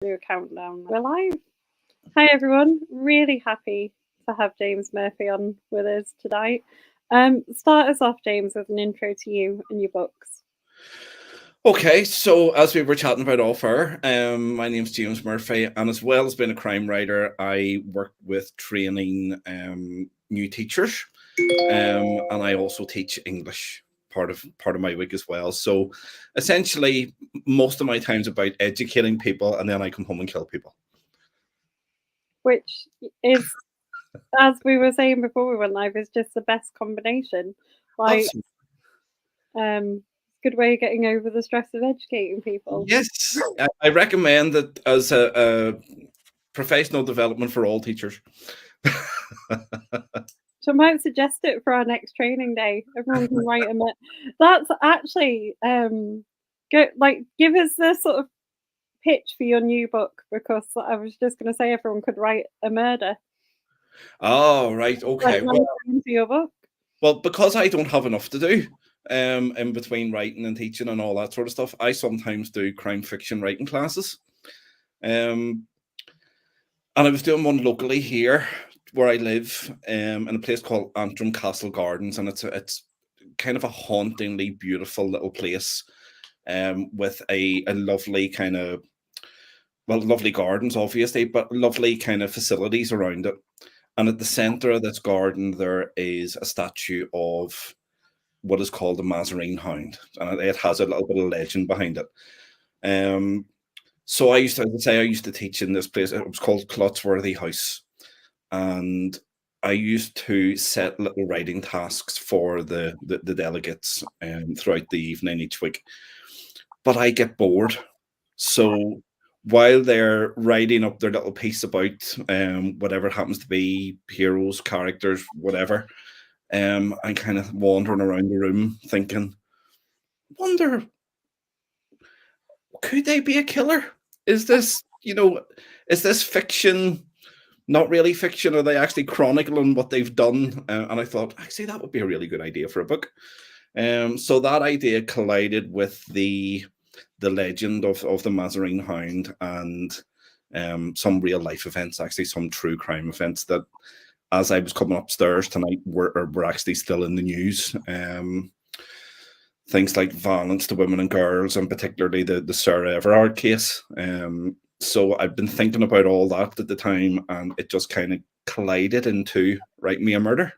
Do a countdown. We're live. Hi everyone. Really happy to have James Murphy on with us tonight. Start us off, James, with an intro to you and your books. Okay, so as we were chatting about off air, my name's James Murphy, and as well as being a crime writer, I work with training new teachers, and I also teach English part of my week as well. So essentially, most of my time's about educating people, and then I come home and kill people. Which is, as we were saying before we went live, is just the best combination. Like, good way of getting over the stress of educating people. Yes, I recommend it as a professional development for all teachers. So I might suggest it for our next training day. Everyone can write them. That's actually give us the sort of pitch for your new book, because I was just going to say everyone could write a murder. Oh, right, okay. Into your book. Well, because I don't have enough to do in between writing and teaching and all that sort of stuff, I sometimes do crime fiction writing classes. And I was doing one locally here where I live, in a place called Antrim Castle Gardens, and it's kind of a hauntingly beautiful little place, with a lovely kind of, well, lovely gardens obviously, but lovely kind of facilities around it. And at the center of this garden, there is a statue of what is called the Mazarine Hound, and it has a little bit of legend behind it. So I used to teach in this place. It was called Clotsworthy House, and I used to set little writing tasks for the delegates throughout the evening each week. But I get bored, so while they're writing up their little piece about whatever it happens to be, heroes, characters, whatever, I'm kind of wandering around the room thinking, wonder, could they be a killer? Is this fiction? Not really fiction? Are they actually chronicling what they've done? And I thought, actually, that would be a really good idea for a book. So that idea collided with the legend of the Mazarine Hound and some real life events, actually some true crime events that, as I was coming upstairs tonight, were actually still in the news. Things like violence to women and girls, and particularly the Sarah Everard case. So I've been thinking about all that at the time, and it just kind of collided into Write Me a Murder.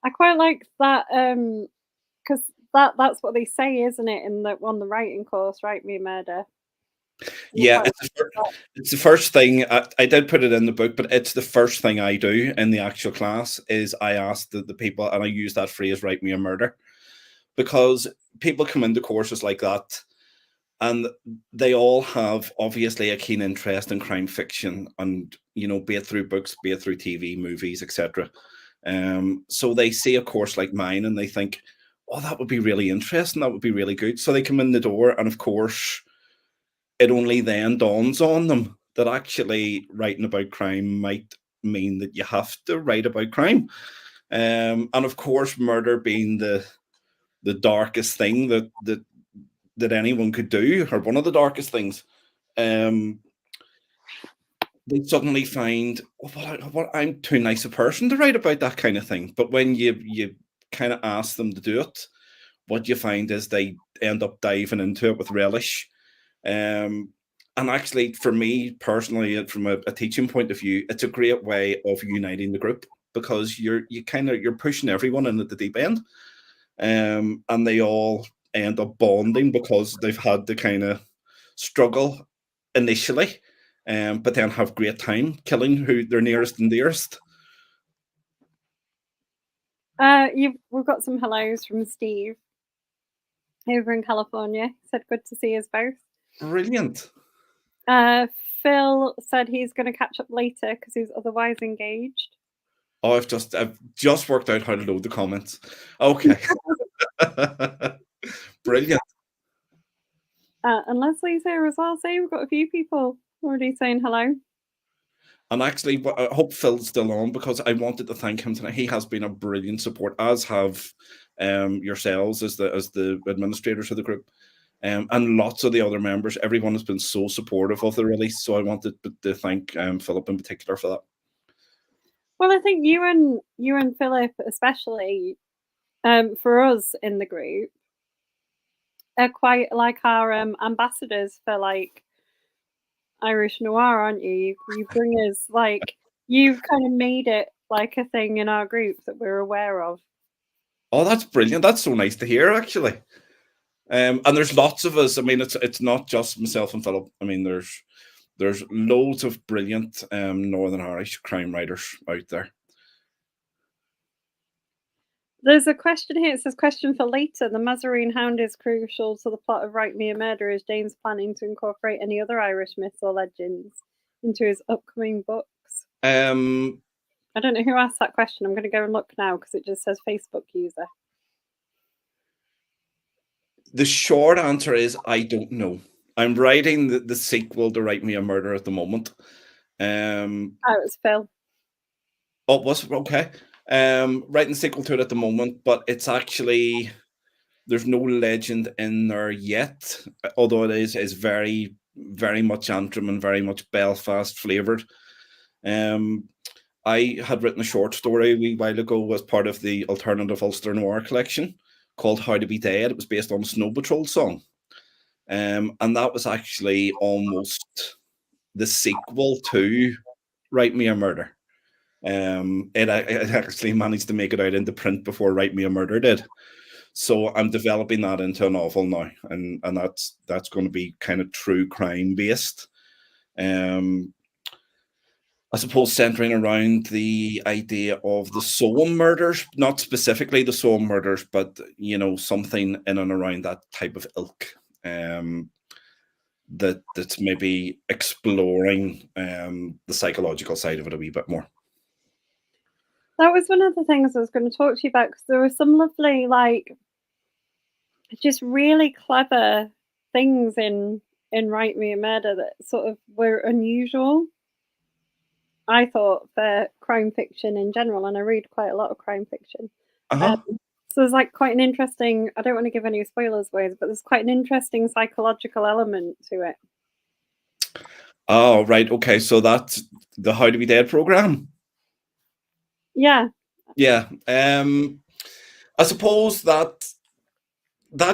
I quite like that, because that's what they say, isn't it, on the writing course, Write Me a Murder. Yeah, it's the first thing. I did put it in the book, but it's the first thing I do in the actual class is I ask the people, and I use that phrase, write me a murder, because people come into courses like that and they all have obviously a keen interest in crime fiction, and be it through books, be it through TV, movies, etc. So they see a course like mine and they think, oh, that would be really interesting, that would be really good. So they come in the door, and of course it only then dawns on them that actually writing about crime might mean that you have to write about crime. And of course, murder being the darkest thing that anyone could do, or one of the darkest things, they suddenly find, I'm too nice a person to write about that kind of thing. But when you kind of ask them to do it, what you find is they end up diving into it with relish. And actually, for me personally, from a teaching point of view, it's a great way of uniting the group, because you're pushing everyone in at the deep end, and they all end up bonding because they've had to kind of struggle initially, but then have great time killing who their nearest and dearest. We've got some hellos from Steve over in California. He said, good to see us both. Brilliant. Phil said he's going to catch up later because he's otherwise engaged. Oh, I've just worked out how to load the comments. Okay. Brilliant. And Leslie's here as well. We've got a few people already saying hello. And actually, I hope Phil's still on, because I wanted to thank him tonight. He has been a brilliant support, as have yourselves as the administrators of the group. and lots of the other members. Everyone has been so supportive of the release, so I wanted to thank Philip in particular for that. Well, I think you and Philip especially, for us in the group, are quite like our ambassadors for like Irish noir, aren't you? You bring us like you've kind of made it like a thing in our group that we're aware of. Oh, that's brilliant. That's so nice to hear, actually. And there's lots of us. I mean, it's not just myself and Philip. I mean, there's loads of brilliant Northern Irish crime writers out there. There's a question here. It says, question for later. The Mazarine Hound is crucial to the plot of Write Me a Murder. Is James planning to incorporate any other Irish myths or legends into his upcoming books? I don't know who asked that question. I'm going to go and look now because it just says Facebook user. The short answer is I don't know. I'm writing the sequel to Write Me a Murder at the moment. Oh, it was Phil. Oh, was it? Okay. Writing the sequel to it at the moment, but it's actually there's no legend in there yet, although it is very, very much Antrim and very much Belfast flavoured. I had written a short story a wee while ago as part of the Alternative Ulster Noir collection called How to Be Dead. It was based on a Snow Patrol song. And that was actually almost the sequel to Write Me a Murder. It actually managed to make it out into print before Write Me a Murder did. So I'm developing that into a novel now, and that's going to be kind of true crime based. I suppose centering around the idea of the Soham murders, not specifically the Soham murders, but something in and around that type of ilk. That's maybe exploring the psychological side of it a wee bit more. That was one of the things I was going to talk to you about, because there were some lovely, like, just really clever things in Write Me a Murder that sort of were unusual, I thought, for crime fiction in general, and I read quite a lot of crime fiction. So there's like quite an interesting, I don't want to give any spoilers away, but there's quite an interesting psychological element to it. Oh, right. Okay. So that's the How to Be Dead program. Yeah. Yeah. I suppose that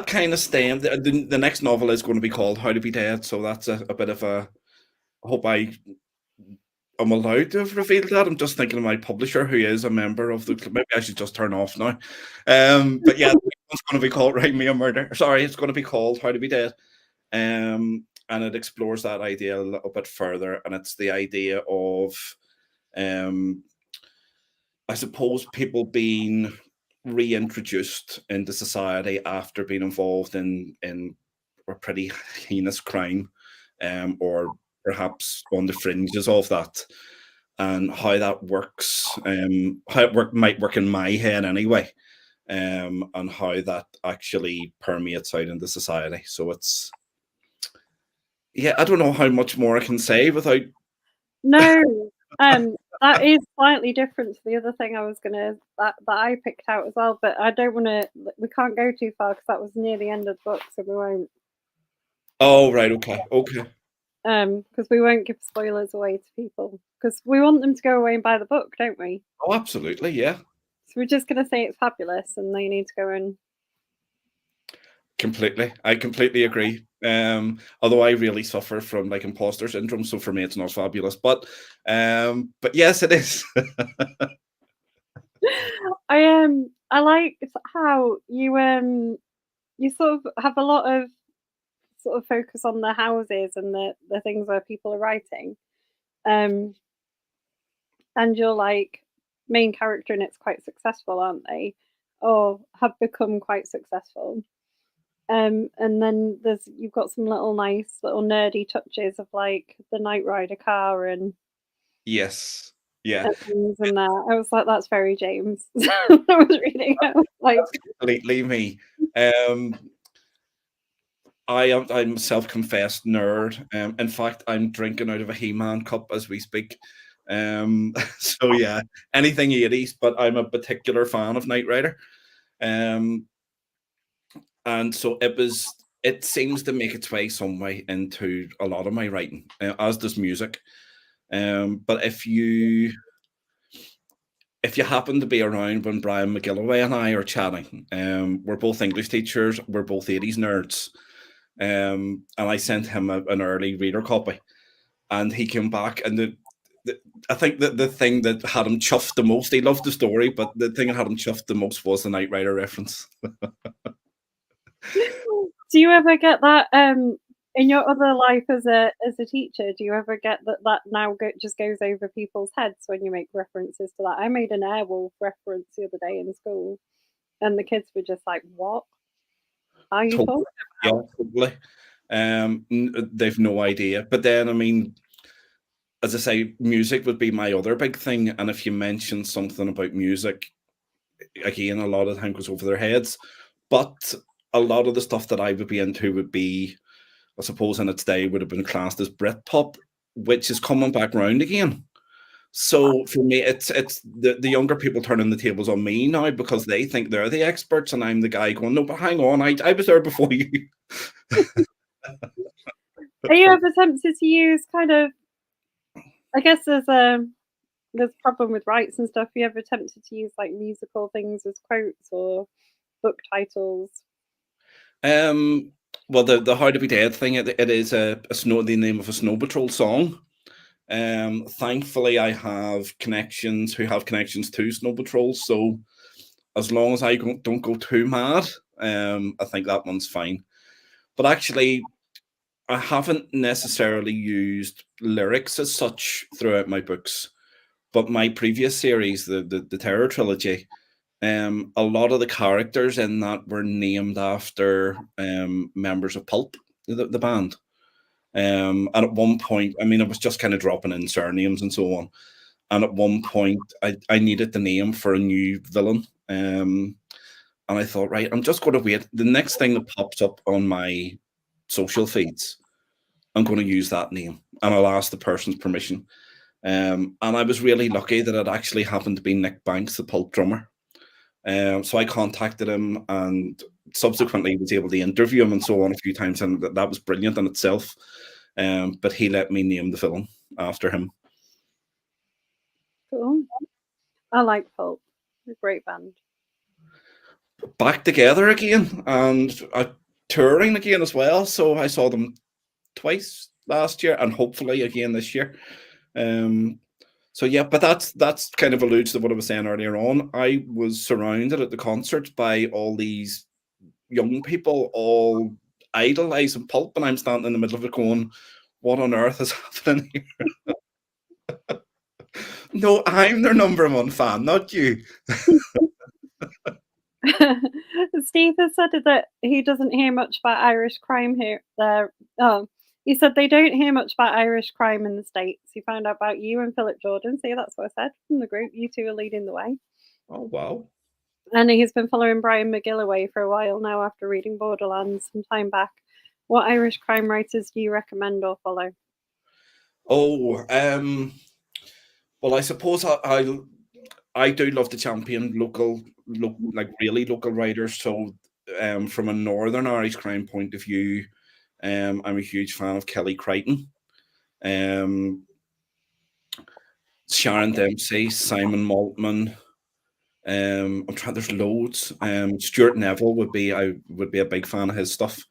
kind of stem. The next novel is going to be called How to Be Dead. So that's a bit of a. I hope I'm allowed to have revealed that. I'm just thinking of my publisher, who is a member of the club. Maybe I should just turn off now. But yeah, it's going to be called Write Me a Murder. Sorry, it's going to be called How to Be Dead. And it explores that idea a little bit further. And it's the idea of, I suppose, people being reintroduced into society after being involved in a pretty heinous crime, or perhaps on the fringes of that, and how that works, how it might work in my head anyway, and how that actually permeates out into society. So it's, yeah, I don't know how much more I can say without. No, that is slightly different to the other thing I was that I picked out as well. But I don't want to. We can't go too far because that was near the end of the book, so we won't. Oh, right. Okay. Because we won't give spoilers away to people, because we want them to go away and buy the book, don't we? Oh, absolutely, yeah. So we're just going to say it's fabulous, and they need to go in. Completely, I completely agree. Although I really suffer from like imposter syndrome, so for me it's not fabulous. But yes, it is. I like how you sort of have a lot of sort of focus on the houses and the things where people are writing, and your like main character in it's quite successful, aren't they, or have become quite successful, and then you've got some little nice little nerdy touches of like the Knight Rider car and yes, yeah, things and that. I was like, that's very James. I was reading it, like, that's completely me. I'm a self-confessed nerd. In fact, I'm drinking out of a He-Man cup as we speak. So yeah, anything 80s, but I'm a particular fan of Knight Rider. And so it it seems to make its way some way into a lot of my writing, as does music. But if you happen to be around when Brian McGilloway and I are chatting, we're both English teachers, we're both 80s nerds, and I sent him an early reader copy, and he came back, and I think that the thing that had him chuffed the most, he loved the story, but the thing that had him chuffed the most was the Knight Rider reference. Do you ever get that in your other life as a teacher? Do you ever get that now just goes over people's heads when you make references to that? I made an Airwolf reference the other day in school, and the kids were just like, "What are you talking about?" Yeah, totally. They've no idea. But then, I mean, as I say, music would be my other big thing. And if you mention something about music, again, a lot of the time goes over their heads. But a lot of the stuff that I would be into would be, I suppose, in its day would have been classed as Britpop, which is coming back round again. So for me, it's the younger people turning the tables on me now because they think they're the experts, and I'm the guy going, no, but hang on, I was there before you. Are you ever tempted to use kind of? I guess there's a problem with rights and stuff. Are you ever tempted to use like musical things as quotes or book titles? Well, the How to Be Dead thing, it is the name of a Snow Patrol song. Thankfully, I have connections who have connections to Snow Patrol, so as long as I don't go too mad, I think that one's fine. But actually, I haven't necessarily used lyrics as such throughout my books, but my previous series, the Terror Trilogy, a lot of the characters in that were named after members of Pulp, the band. And at one point, I mean, I was just kind of dropping in surnames and so on. And at one point, I needed the name for a new villain. And I thought, right, I'm just going to wait. The next thing that pops up on my social feeds, I'm going to use that name, and I'll ask the person's permission. And I was really lucky that it actually happened to be Nick Banks, the Pulp drummer. So I contacted him and subsequently was able to interview him and so on a few times, and that was brilliant in itself. But he let me name the film after him. Cool. I like Pulp. They're a great band. Back together again and touring again as well. So I saw them twice last year and hopefully again this year. So yeah, but that's kind of alludes to what I was saying earlier on. I was surrounded at the concert by all these young people all idolizing Pulp, and I'm standing in the middle of it going, what on earth is happening here? No, I'm their number one fan, not you. Steve has said that he doesn't hear much about Irish crime here. He said they don't hear much about Irish crime in the States. He found out about you and Philip Jordan. See, that's what I said from the group. You two are leading the way. Oh, wow. And he's been following Brian McGilloway for a while now after reading Borderlands some time back. What Irish crime writers do you recommend or follow? Oh, well, I suppose I do love to champion local, like really local writers. So from a Northern Irish crime point of view, I'm a huge fan of Kelly Crichton, Sharon Dempsey, Simon Maltman. I'm trying. There's loads. Stuart Neville would be a big fan of his stuff.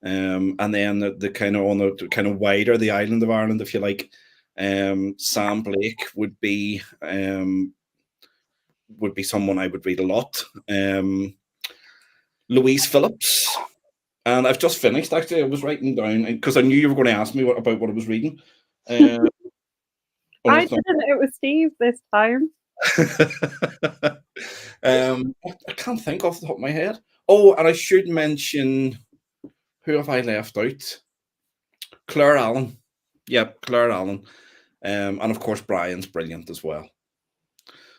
And then the kind of on the kind of wider the island of Ireland, if you like, Sam Blake would be someone I would read a lot. Louise Phillips. And I've just finished, actually. I was writing down, because I knew you were going to ask me about what I was reading. I didn't. It was Steve this time. I can't think off the top of my head. Oh, and I should mention, who have I left out? Claire Allen. Yep, Claire Allen. And of course, Brian's brilliant as well.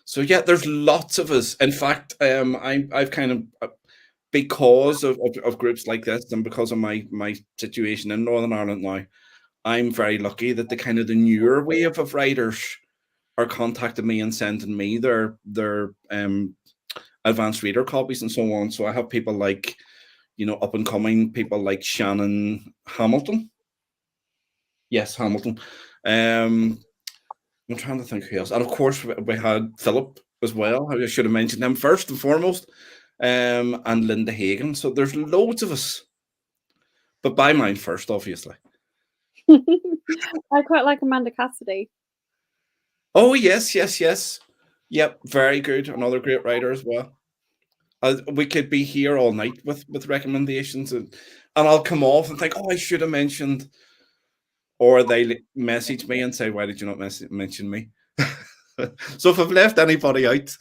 So yeah, there's lots of us. In fact, I've kind of, because of groups like this and because of my situation in Northern Ireland now, I'm very lucky that the kind of the newer wave of writers are contacting me and sending me their advanced reader copies and so on. So I have people like up and coming people like Shannon Hamilton. Yes, Hamilton. I'm trying to think who else. And of course, we had Philip as well. I should have mentioned him first and foremost. And Linda Hagen. So there's loads of us. But buy mine first, obviously. I quite like Amanda Cassidy. Oh, yes. Yep, very good. Another great writer as well. We could be here all night with recommendations, and I'll come off and think, oh, I should have mentioned, or they message me and say, why did you not mention me? So if I've left anybody out.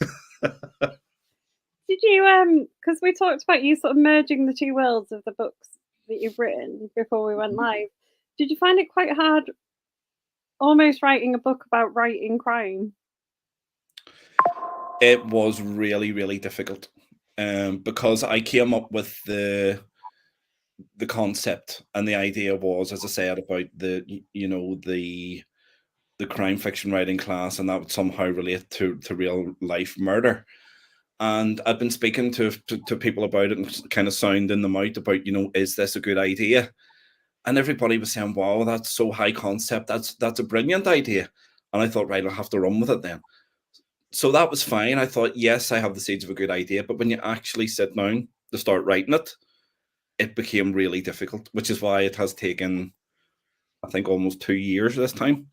Did you, because we talked about you sort of merging the two worlds of the books that you've written before we went live, did you find it quite hard almost writing a book about writing crime? It was really, really difficult, because I came up with the concept, and the idea was, as I said, about the crime fiction writing class, and that would somehow relate to real life murder. And I've been speaking to people about it and kind of sounding them out about, is this a good idea? And everybody was saying, wow, that's so high concept. That's a brilliant idea. And I thought, right, I'll have to run with it then. So that was fine. I thought, yes, I have the seeds of a good idea. But when you actually sit down to start writing it, it became really difficult, which is why it has taken, I think, almost 2 years this time.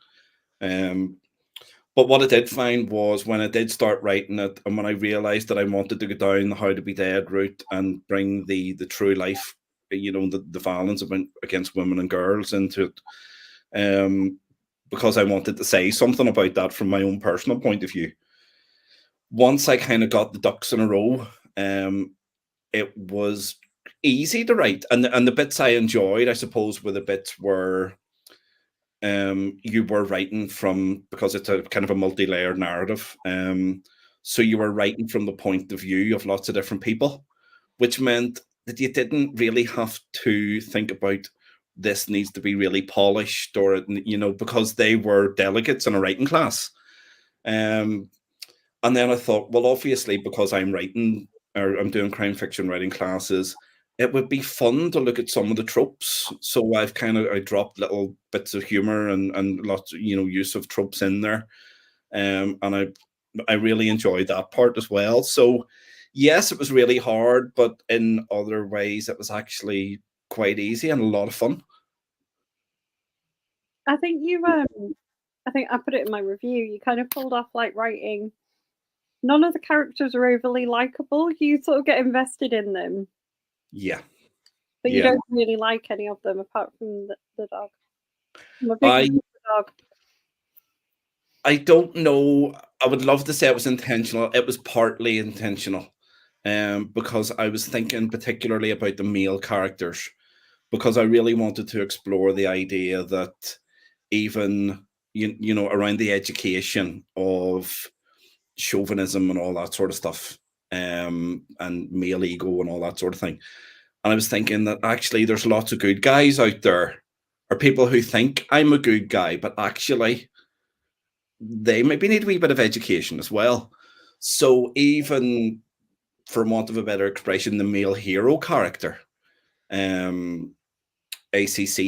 But what I did find was, when I did start writing it, and when I realized that I wanted to go down the How to Be Dead route and bring the true life, the violence against women and girls into it, because I wanted to say something about that from my own personal point of view. Once I kind of got the ducks in a row, it was easy to write. And the bits I enjoyed, I suppose, were the bits where you were writing from, because it's a kind of a multi-layered narrative. So you were writing from the point of view of lots of different people, which meant that you didn't really have to think about, this needs to be really polished, or, because they were delegates in a writing class. And then I thought, well, obviously, because I'm writing, or I'm doing crime fiction writing classes, it would be fun to look at some of the tropes. So I dropped little bits of humor and lots of, use of tropes in there. And I really enjoyed that part as well. So yes, it was really hard, but in other ways, it was actually quite easy and a lot of fun. I think I think I put it in my review, you kind of pulled off like writing. None of the characters are overly likable. You sort of get invested in them. Yeah. But you don't really like any of them apart from the dog. I don't know. I would love to say it was intentional. It was partly intentional, because I was thinking particularly about the male characters, because I really wanted to explore the idea that even, around the education of chauvinism and all that sort of stuff, and male ego and all that sort of thing. And I was thinking that actually there's lots of good guys out there, or people who think I'm a good guy, but actually they maybe need a wee bit of education as well. So even, for want of a better expression, the male hero character, ACC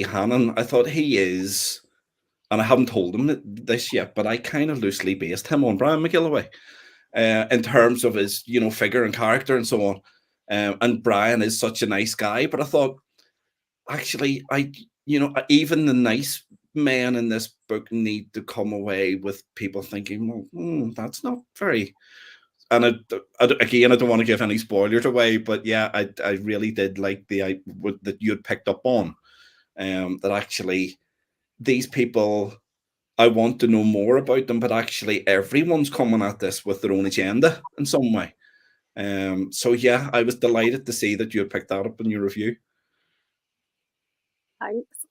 Hannon, I thought he is, and I haven't told him this yet, but I kind of loosely based him on Brian McGillivray, in terms of his, figure and character and so on. And Brian is such a nice guy, but I thought, actually, even the nice men in this book need to come away with people thinking, well, that's not very. And again, I don't want to give any spoilers away, but yeah, I really did like that you had picked up on, that actually these people, I want to know more about them, but actually everyone's coming at this with their own agenda in some way. So yeah, I was delighted to see that you had picked that up in your review. Thanks.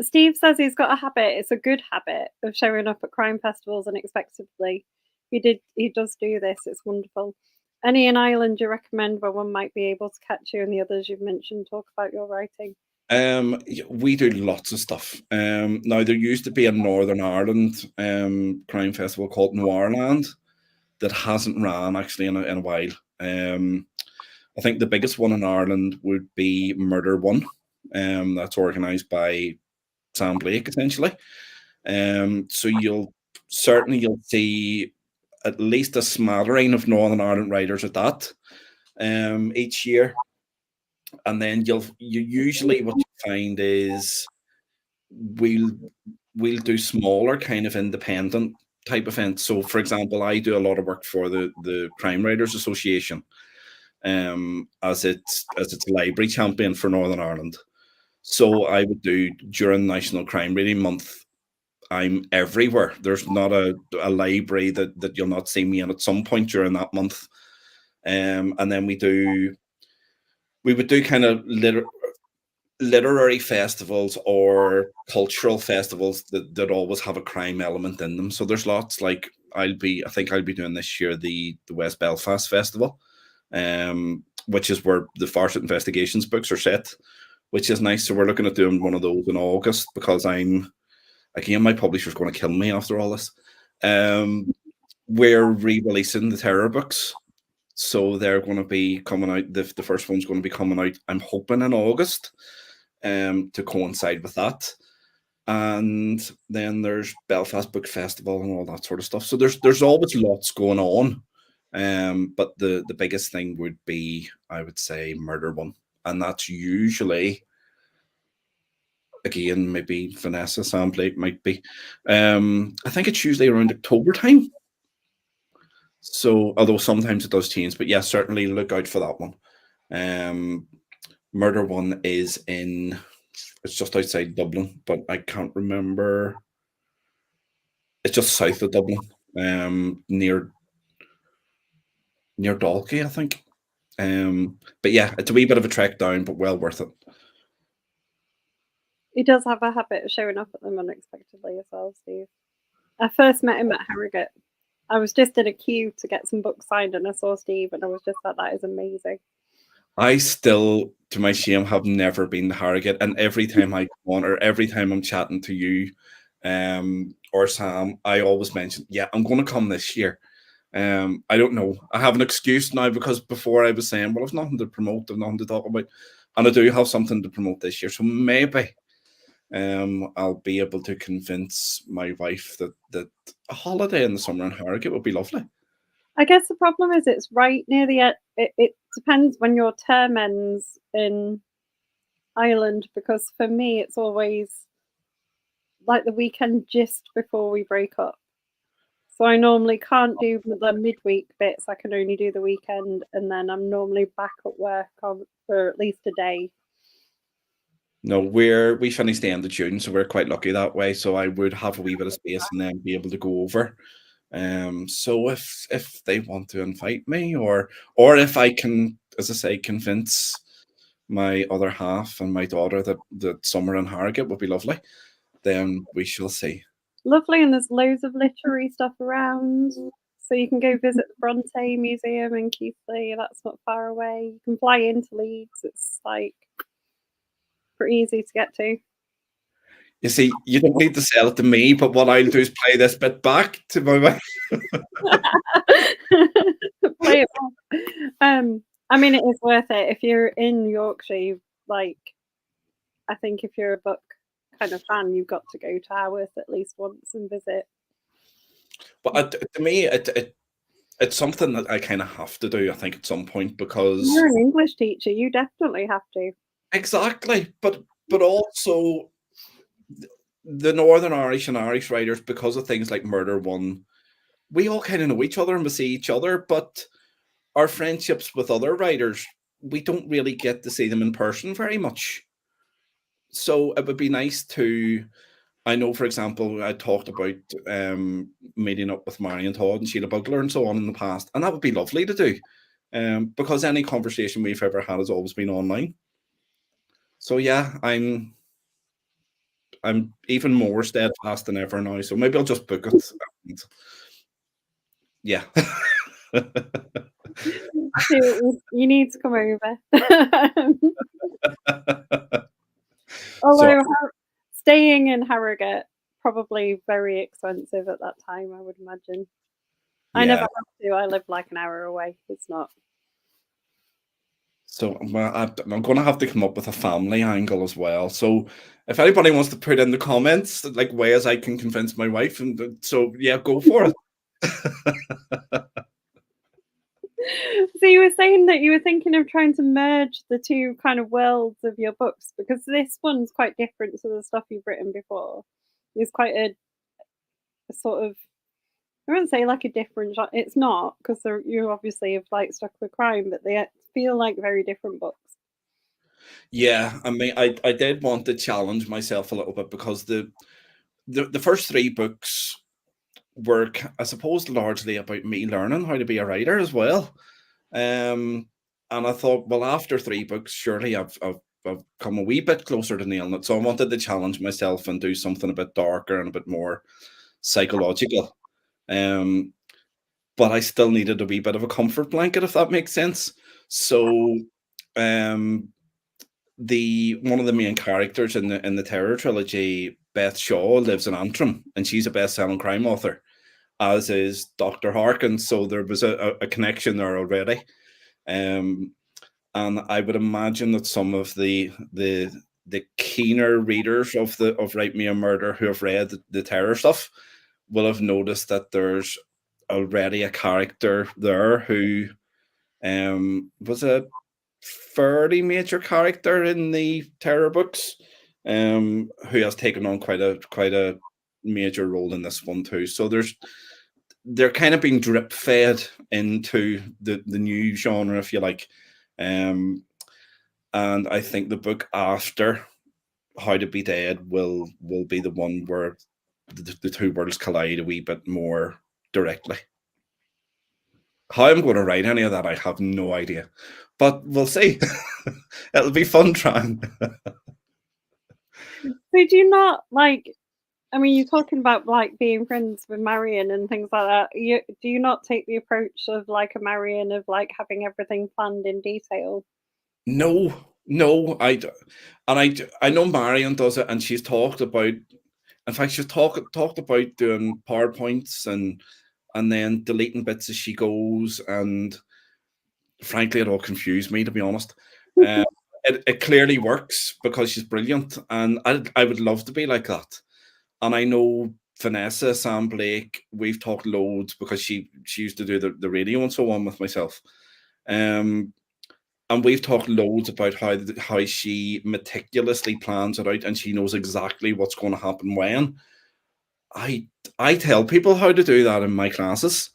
Steve says he's got a habit. It's a good habit of showing up at crime festivals unexpectedly. He does do this. It's wonderful. Any in Ireland you recommend where one might be able to catch you, and the others you've mentioned talk about your writing? We do lots of stuff. Now there used to be a Northern Ireland crime festival called Noirland that hasn't ran actually in a while. I think the biggest one in Ireland would be Murder One. That's organised by Sam Blake, essentially. So you'll see at least a smattering of Northern Ireland writers at that each year, and then you usually what you find is we'll do smaller kind of independent type events. So, for example, I do a lot of work for the Crime Writers Association, as it's a library champion for Northern Ireland. So I would do during National Crime Reading Month. I'm everywhere. There's not a library that you'll not see me in at some point during that month. And then we would do kind of literary festivals or cultural festivals that always have a crime element in them. So there's lots. Like I think I'll be doing this year the West Belfast Festival, which is where the Farset Investigations books are set, which is nice. So we're looking at doing one of those in August, because my publisher's going to kill me after all this. We're re-releasing the Terror books, so they're going to be coming out. The first one's going to be coming out, I'm hoping, in August, to coincide with that. And then there's Belfast Book Festival and all that sort of stuff. So there's always lots going on. But the biggest thing would be, I would say, Murder One, and that's usually, again, maybe Vanessa, Sam Blake might be. I think it's usually around October time. So, although sometimes it does change, but yeah, certainly look out for that one. Murder One is it's just outside Dublin, but I can't remember. It's just south of Dublin, near Dalkey, I think. But yeah, it's a wee bit of a trek down, but well worth it. He does have a habit of showing up at them unexpectedly as well, Steve. I first met him at Harrogate. I was just in a queue to get some books signed, and I saw Steve, and I was just like, that is amazing. I still, to my shame, have never been to Harrogate, and every time I go on, or every time I'm chatting to you or Sam, I always mention, yeah, I'm going to come this year. I don't know. I have an excuse now, because before I was saying, well, I've nothing to promote, I've nothing to talk about, and I do have something to promote this year. So maybe I'll be able to convince my wife that a holiday in the summer in Harrogate would be lovely. I guess the problem is it's right near the end. It depends when your term ends in Ireland, because for me it's always like the weekend just before we break up. So I normally can't do the midweek bits. I can only do the weekend, and then I'm normally back at work for at least a day. No, we finished the end of June, so we're quite lucky that way. So I would have a wee bit of space and then be able to go over. So if they want to invite me, or if I can, as I say, convince my other half and my daughter that summer in Harrogate would be lovely, then we shall see. Lovely, and there's loads of literary stuff around. So you can go visit the Bronte Museum in Keighley. That's not far away. You can fly into Leeds. It's like pretty easy to get to. You see, you don't need to sell it to me, but what I'll do is play this bit back to my wife. Play it back. I mean, it is worth it. If you're in Yorkshire, I think if you're a book kind of fan, you've got to go to Haworth at least once and visit. But to me, it's something that I kind of have to do, I think, at some point, because you're an English teacher. You definitely have to. Exactly, but also the Northern Irish and Irish writers, because of things like Murder One, we all kind of know each other and we see each other, but our friendships with other writers, we don't really get to see them in person very much. So it would be nice to, I know, for example, I talked about meeting up with Marion Todd and Sheila Bugler and so on in the past, and that would be lovely to do, because any conversation we've ever had has always been online. So yeah, I'm even more steadfast than ever now. So maybe I'll just book it. Yeah. You need to come over. Although staying in Harrogate, probably very expensive at that time, I would imagine. I never have to. I live like an hour away. It's not. So I'm going to have to come up with a family angle as well. So if anybody wants to put in the comments like ways I can convince my wife, and so yeah, go for it. So you were saying that you were thinking of trying to merge the two kind of worlds of your books, because this one's quite different to the stuff you've written before. It's quite a sort of, I wouldn't say like a different genre. It's not, because you obviously have like stuck with crime, but they feel like very different books. Yeah, I mean, I did want to challenge myself a little bit because the first three books were, I suppose, largely about me learning how to be a writer as well. And I thought, well, after three books, surely I've come a wee bit closer to nailing it. So I wanted to challenge myself and do something a bit darker and a bit more psychological. But I still needed a wee bit of a comfort blanket, if that makes sense. So um the one of the main characters in the Terror trilogy, Beth Shaw, lives in Antrim, and she's a best-selling crime author, as is Dr. Harkins. So there was a connection there already. And I would imagine that some of the keener readers of Write Me a Murder who have read the Terror stuff will have noticed that there's already a character there who was a fairly major character in the Terror books, who has taken on quite a major role in this one too. So they're kind of being drip fed into the new genre, if you like. And I think the book after How to Be Dead will be the one where the two worlds collide a wee bit more directly. How I'm going to write any of that, I have no idea, but we'll see. It'll be fun trying. So do you not like? I mean, you're talking about like being friends with Marion and things like that. Do you not take the approach of like a Marion of like having everything planned in detail? No, no, I know Marion does it, and she's talked about. In fact, she's talked about doing PowerPoints and then deleting bits as she goes, and frankly, it all confused me, to be honest. It clearly works because she's brilliant, and I would love to be like that. And I know Vanessa Sam Blake, we've talked loads because she used to do the radio and so on with myself. And we've talked loads about how she meticulously plans it out, and she knows exactly what's going to happen when. I tell people how to do that in my classes,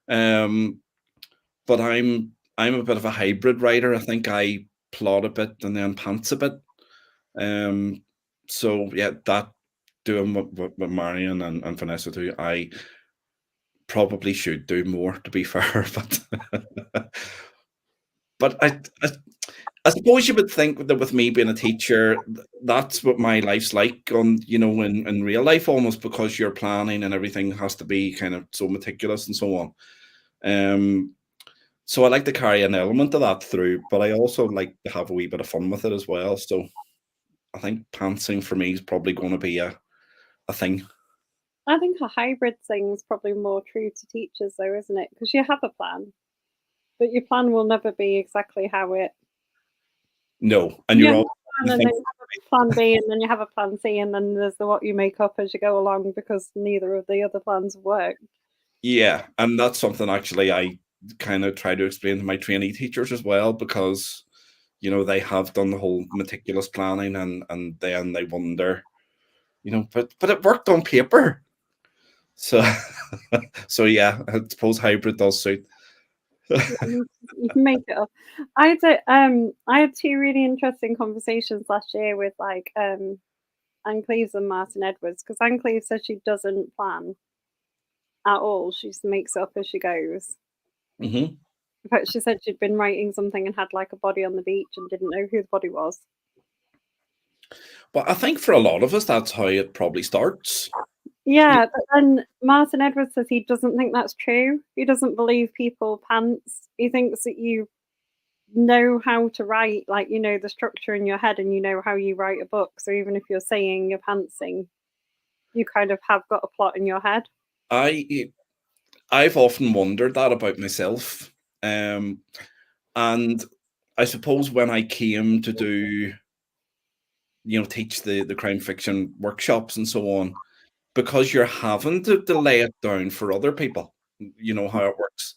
but I'm a bit of a hybrid writer. I think I plot a bit and then pants a bit. So yeah, that doing what Marion and Vanessa do, I probably should do more, to be fair. But I suppose you would think that with me being a teacher, that's what my life's like in real life, almost, because you're planning and everything has to be kind of so meticulous and so on. So I like to carry an element of that through, but I also like to have a wee bit of fun with it as well. So I think pantsing for me is probably going to be a thing. I think a hybrid thing is probably more true to teachers, though, isn't it? Because you have a plan, but your plan will never be exactly how it. No, and you're all. And then you have a plan B, and then you have a plan C, and then there's the what you make up as you go along, because neither of the other plans work. Yeah, and that's something actually I kind of try to explain to my trainee teachers as well, because they have done the whole meticulous planning, and then they wonder, but it worked on paper. So so yeah, I suppose hybrid does suit. You can make it up. I had two really interesting conversations last year with like Anne Cleves and Martin Edwards, because Anne Cleves says she doesn't plan at all. She just makes it up as she goes. Mm-hmm. In fact, she said she'd been writing something and had like a body on the beach and didn't know who the body was. But I think for a lot of us, that's how it probably starts. Yeah, but then Martin Edwards says he doesn't think that's true. He doesn't believe people pants. He thinks that you know how to write, like the structure in your head, and you know how you write a book. So even if you're saying you're pantsing, you kind of have got a plot in your head. I've often wondered that about myself, and I suppose when I came to do, teach the crime fiction workshops and so on, because you're having to lay it down for other people, how it works.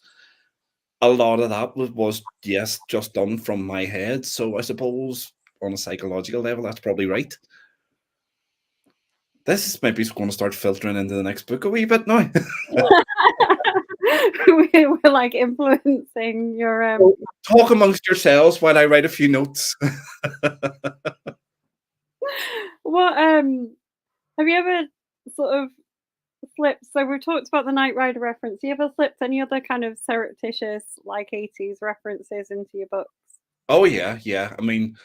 A lot of that was yes, just done from my head. So I suppose on a psychological level, that's probably right. This is maybe going to start filtering into the next book a wee bit now. We're like influencing your Talk amongst yourselves while I write a few notes. What have you ever sort of slipped? So we've talked about the Knight Rider reference. You ever slipped any other kind of surreptitious like 80s references into your books? Oh yeah. I mean,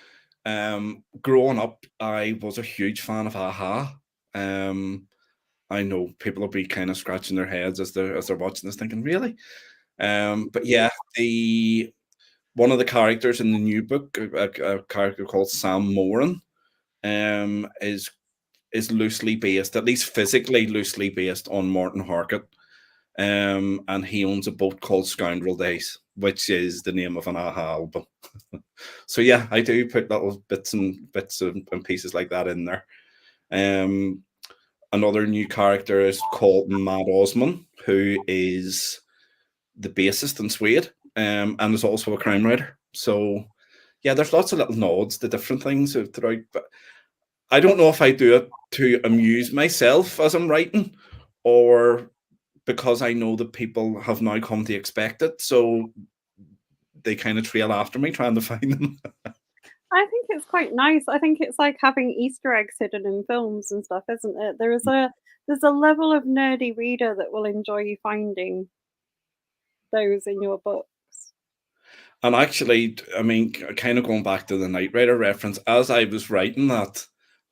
growing up, I was a huge fan of Aha. I know people will be kind of scratching their heads as they're watching this, thinking, really? But yeah, one of the characters in the new book, a character called Sam Moran, is loosely based, at least physically loosely based, on Martin Harkett. And he owns a boat called Scoundrel Days, which is the name of an Aha album. So yeah, I do put little bits and pieces like that in there. Another new character is called Matt Osman, who is the bassist in Suede, and is also a crime writer. So yeah, there's lots of little nods to different things throughout. But I don't know if I do it to amuse myself as I'm writing, or because I know that people have now come to expect it, so they kind of trail after me trying to find them. I think it's quite nice. I think it's like having Easter eggs hidden in films and stuff, isn't it? There's a level of nerdy reader that will enjoy you finding those in your books. And actually, I mean, kind of going back to the Knight Rider reference, as I was writing that,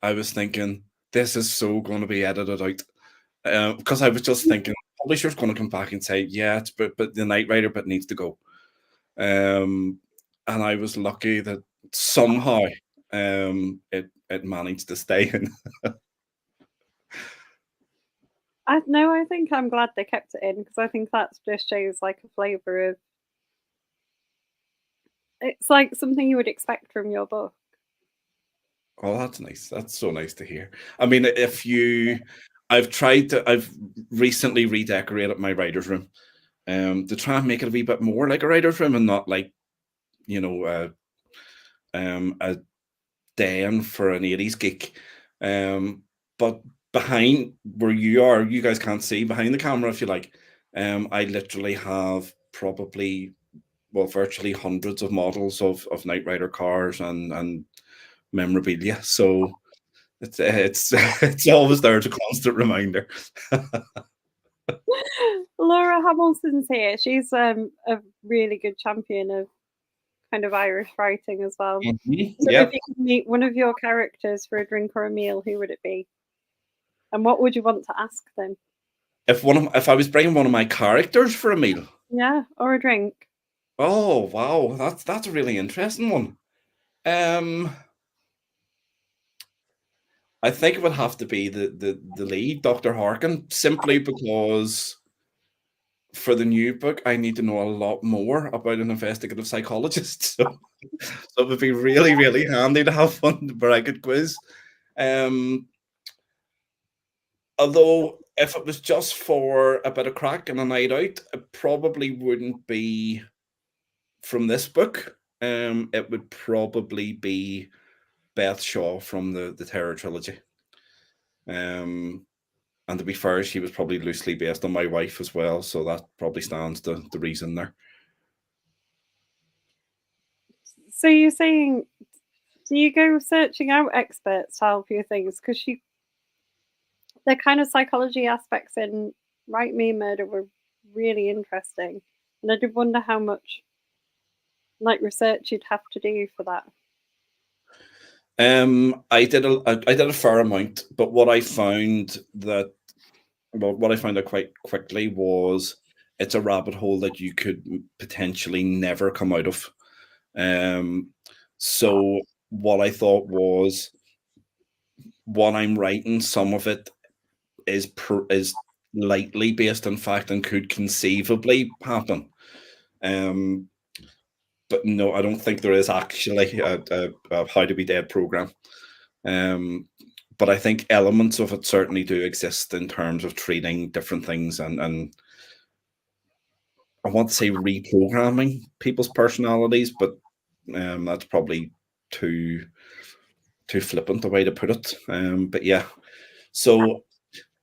I was thinking, this is so going to be edited out. Because I was just thinking, publisher's going to come back and say, yeah, but the Knight Rider bit needs to go. And I was lucky that somehow it managed to stay in. I think I'm glad they kept it in, because I think that just shows like a flavour of. It's like something you would expect from your book. Oh, that's nice. That's so nice to hear. I mean, I've recently redecorated my writer's room to try and make it a wee bit more like a writer's room and not like, a den for an 80s geek. But behind where you guys can't see behind the camera, if you like, I literally have probably, virtually hundreds of models of Knight Rider cars and memorabilia. So it's always there as a constant reminder. Laura Hamilton's here. She's a really good champion of kind of Irish writing as well. Mm-hmm. So Yep. if you could meet one of your characters for a drink or a meal, who would it be? And what would you want to ask them? If I was bringing one of my characters for a meal, Yeah, or a drink. oh wow, that's a really interesting one. I think it would have to be the lead, Dr. Harkin, simply because for the new book, I need to know a lot more about an investigative psychologist. So it would be really, really handy to have one where I could quiz. Although if it was just for a bit of crack and a night out, it probably wouldn't be from this book. It would probably be Beth Shaw from the Terror trilogy. And to be fair, she was probably loosely based on my wife as well, so that probably stands the reason there. So you're saying, do you go searching out experts to help you things? Because the kind of psychology aspects in Write Me Murder were really interesting, and I did wonder how much like research you'd have to do for that. I did a fair amount, but what I found out quite quickly was it's a rabbit hole that you could potentially never come out of. So what I thought was, what I'm writing, some of it is lightly based on fact and could conceivably happen. but no, I don't think there is actually a How to Be Dead program. But I think elements of it certainly do exist in terms of treating different things and I want to say reprogramming people's personalities, but that's probably too flippant a way to put it. But yeah, so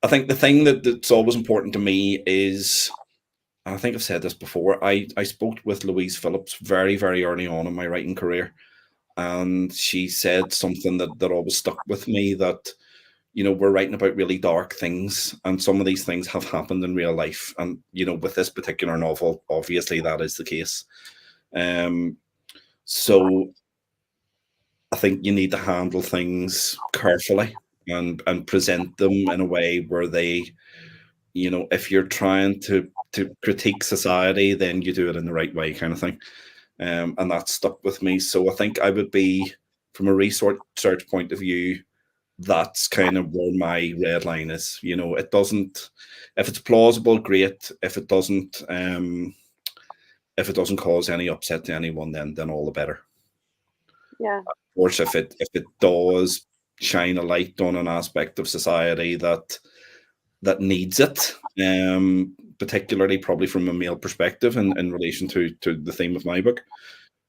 I think the thing that's always important to me is, and I think I've said this before, I spoke with Louise Phillips very, very early on in my writing career, and she said something that always stuck with me, that we're writing about really dark things, and some of these things have happened in real life, and with this particular novel, obviously that is the case. So I think you need to handle things carefully and present them in a way where they, if you're trying to critique society, then you do it in the right way, kind of thing. And that stuck with me. So I think I would be, from a research point of view, that's kind of where my red line is. It doesn't, if it's plausible, great. If it doesn't cause any upset to anyone, then all the better. Yeah. Of course, if it does shine a light on an aspect of society that needs it, particularly probably from a male perspective in relation to the theme of my book,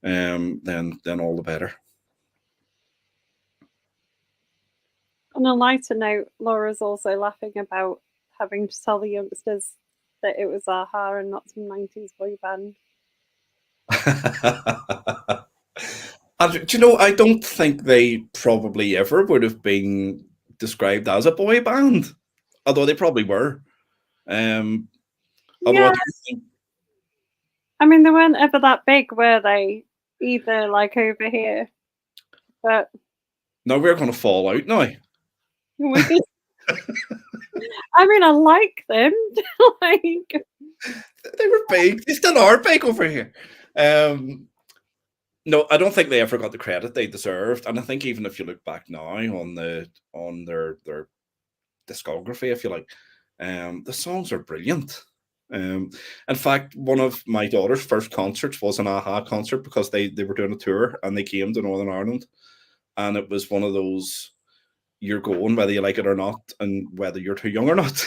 then all the better. On a lighter note, Laura's also laughing about having to tell the youngsters that it was a-ha and not some 90s boy band. And I don't think they probably ever would have been described as a boy band, although they probably were. Yeah. I mean, they weren't ever that big, were they? Either, like over here. But no, we're going to fall out now. I mean, I like them. Like, they were big. They still are big over here. No, I don't think they ever got the credit they deserved. And I think even if you look back now on their discography, if you like, the songs are brilliant. In fact, one of my daughter's first concerts was an a-ha concert, because they were doing a tour and they came to Northern Ireland, and it was one of those, you're going whether you like it or not, and whether you're too young or not,